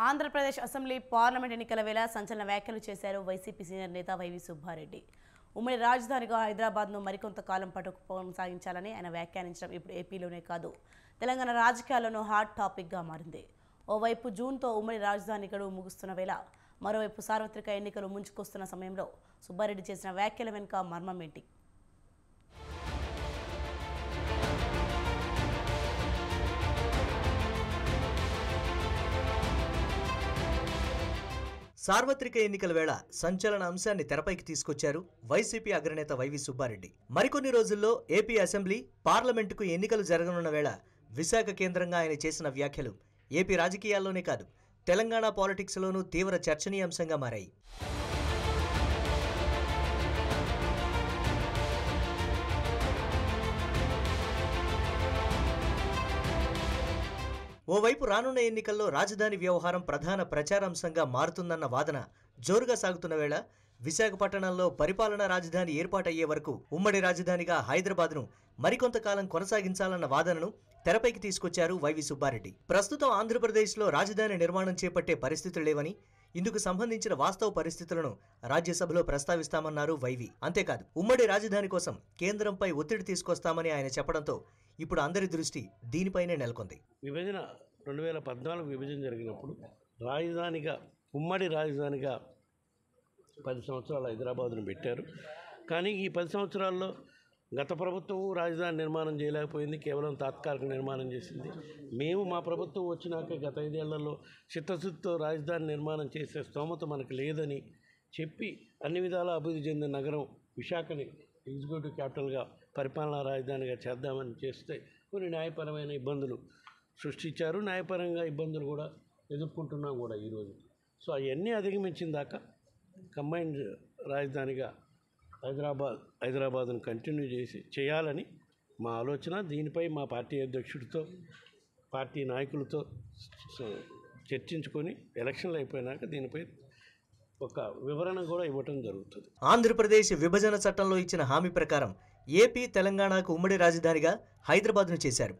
Andhra Pradesh assembly parliament ఎన్నికల వేళ సంచలన వ్యాఖ్యలు చేశారు వైసీపీ సీనియర్ నేత వైవి సుబ్బారెడ్డి. ఉమ్మడి రాజధానిగా హైదరాబాద్ను మరికొంత కాలం పాటు కొనసాగించాలని ఆయన వ్యాఖ్యానించడం ఇప్పుడు ఏపీలోనే కాదు, తెలంగాణ రాజకీయాల్లోనూ హాట్ టాపిక్గా మారింది. ఓవైపు జూన్తో ఉమ్మడి రాజధాని గడువు ముగుస్తున్న వేళ, మరోవైపు సార్వత్రిక ఎన్నికలు ముంచుకొస్తున్న సమయంలో సుబ్బారెడ్డి చేసిన వ్యాఖ్యల వెనుక మర్మం ఏంటి? సార్వత్రిక ఎన్నికల వేళ సంచలన అంశాన్ని తెరపైకి తీసుకొచ్చారు వైసీపీ అగ్రనేత వైవి సుబ్బారెడ్డి. మరికొన్ని రోజుల్లో ఏపీ అసెంబ్లీ, పార్లమెంటుకు ఎన్నికలు జరగనున్న వేళ విశాఖ కేంద్రంగా ఆయన చేసిన వ్యాఖ్యలు ఏపీ రాజకీయాల్లోనే కాదు, తెలంగాణ పాలిటిక్స్లోనూ తీవ్ర చర్చనీయాంశంగా మారాయి. ఓవైపు రానున్న ఎన్నికల్లో రాజధాని వ్యవహారం ప్రధాన ప్రచారాంశంగా మారుతుందన్న వాదన జోరుగా సాగుతున్న వేళ, విశాఖపట్నంలో పరిపాలనా రాజధాని ఏర్పాటయ్యే వరకు ఉమ్మడి రాజధానిగా హైదరాబాద్ను మరికొంతకాలం కొనసాగించాలన్న వాదనను తెరపైకి తీసుకొచ్చారు వైవి సుబ్బారెడ్డి. ప్రస్తుతం ఆంధ్రప్రదేశ్లో రాజధాని నిర్మాణం చేపట్టే పరిస్థితులు లేవని, ఇందుకు సంబంధించిన వాస్తవ పరిస్థితులను రాజ్యసభలో ప్రస్తావిస్తామన్నారు వైవి. అంతేకాదు, ఉమ్మడి రాజధాని కోసం కేంద్రంపై ఒత్తిడి తీసుకొస్తామని ఆయన చెప్పడంతో ఇప్పుడు అందరి దృష్టి దీనిపైనే నెలకొంది. విభజన 2014 విభజన జరిగినప్పుడు రాజధానిగా, ఉమ్మడి రాజధానిగా 10 సంవత్సరాలు హైదరాబాదును పెట్టారు. కానీ ఈ 10 సంవత్సరాల్లో గత ప్రభుత్వం రాజధాని నిర్మాణం చేయలేకపోయింది, కేవలం తాత్కాలిక నిర్మాణం చేసింది. మేము మా ప్రభుత్వం వచ్చినాక గత 5 ఏళ్లలో చిత్తశుద్ధితో రాజధాని నిర్మాణం చేసే స్తోమత మనకు లేదని చెప్పి అన్ని విధాలా అభివృద్ధి చెందిన నగరం విశాఖని ఎగ్జిక్యూటివ్ క్యాపిటల్గా, పరిపాలనా రాజధానిగా చేద్దామని చేస్తే కొన్ని న్యాయపరమైన ఇబ్బందులు సృష్టించారు. న్యాయపరంగా ఇబ్బందులు కూడా ఎదుర్కొంటున్నాం కూడా ఈరోజు. సో అవన్నీ అధిగమించిన దాకా కంబైన్డ్ రాజధానిగా హైదరాబాద్ను కంటిన్యూ చేయాలని మా ఆలోచన. దీనిపై మా పార్టీ అధ్యక్షుడితో, పార్టీ నాయకులతో చర్చించుకొని ఎలక్షన్లు అయిపోయినాక దీనిపై ఒక వివరణ కూడా ఇవ్వటం జరుగుతుంది. ఆంధ్రప్రదేశ్ విభజన చట్టంలో ఇచ్చిన హామీ ప్రకారం ఏపీ, తెలంగాణకు ఉమ్మడి రాజధానిగా హైదరాబాద్ను చేశారు.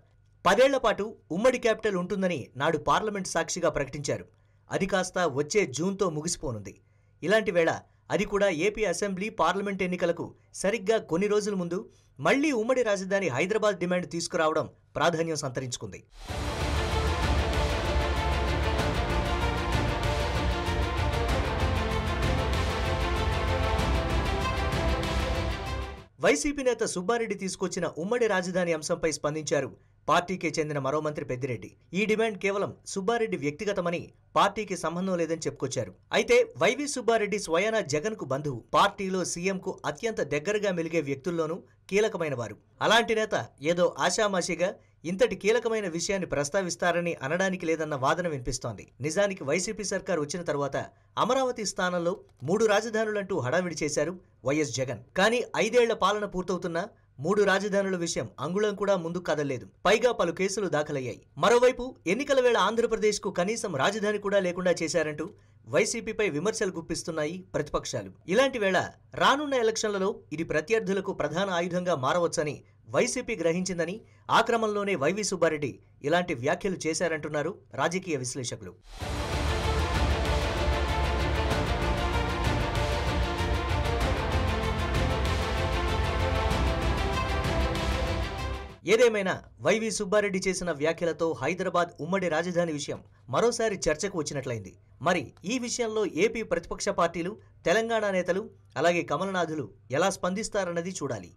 10 ఏళ్ల పాటు ఉమ్మడి క్యాపిటల్ ఉంటుందని నాడు పార్లమెంట్ సాక్షిగా ప్రకటించారు. అది కాస్త వచ్చే జూన్తో ముగిసిపోనుంది. ఇలాంటి వేళ అది కూడా ఏపీ అసెంబ్లీ, పార్లమెంట్ ఎన్నికలకు సరిగ్గా కొన్ని రోజుల ముందు మళ్లీ ఉమ్మడి రాజధాని హైదరాబాద్ డిమాండ్ తీసుకురావడం ప్రాధాన్యం సంతరించుకుంది. వైసీపీ నేత సుబ్బారెడ్డి తీసుకొచ్చిన ఉమ్మడి రాజధాని అంశంపై స్పందించారు పార్టీకి చెందిన మరో మంత్రి పెద్దిరెడ్డి. ఈ డిమాండ్ కేవలం సుబ్బారెడ్డి వ్యక్తిగతమని, పార్టీకి సంబంధం లేదని చెప్పుకొచ్చారు. అయితే వైవి సుబ్బారెడ్డి స్వయానా జగన్కు బంధువు, పార్టీలో సీఎంకు అత్యంత దగ్గరగా మెలిగే వ్యక్తుల్లోనూ కీలకమైన వారు. అలాంటి నేత ఏదో ఆషామాషిగా ఇంతటి కీలకమైన విషయాన్ని ప్రస్తావిస్తారని అనడానికి లేదన్న వాదన వినిపిస్తోంది. నిజానికి వైసీపీ సర్కార్ వచ్చిన తర్వాత అమరావతి స్థానంలో 3 రాజధానులంటూ హడావిడి చేశారు వైఎస్ జగన్. కానీ 5 ఏళ్ల పాలన పూర్తవుతున్నా 3 రాజధానుల విషయం అంగుళం కూడా ముందుకు కదలలేదు. పైగా పలు కేసులు దాఖలయ్యాయి. మరోవైపు ఎన్నికల వేళ ఆంధ్రప్రదేశ్కు కనీసం రాజధాని కూడా లేకుండా చేశారంటూ వైసీపీపై విమర్శలు గుప్పిస్తున్నాయి ప్రతిపక్షాలు. ఇలాంటి వేళ రానున్న ఎలక్షన్లలో ఇది ప్రత్యర్థులకు ప్రధాన ఆయుధంగా మారవచ్చని వైసీపీ గ్రహించిందని, ఆ క్రమంలోనే వైవి సుబ్బారెడ్డి ఇలాంటి వ్యాఖ్యలు చేశారంటున్నారు రాజకీయ విశ్లేషకులు. ఏదేమైనా వైవి సుబ్బారెడ్డి చేసిన వ్యాఖ్యలతో హైదరాబాద్ ఉమ్మడి రాజధాని విషయం మరోసారి చర్చకు వచ్చినట్లయింది. మరి ఈ విషయంలో ఏపీ ప్రతిపక్ష పార్టీలు, తెలంగాణ నేతలు, అలాగే కమలనాథులు ఎలా స్పందిస్తారన్నది చూడాలి.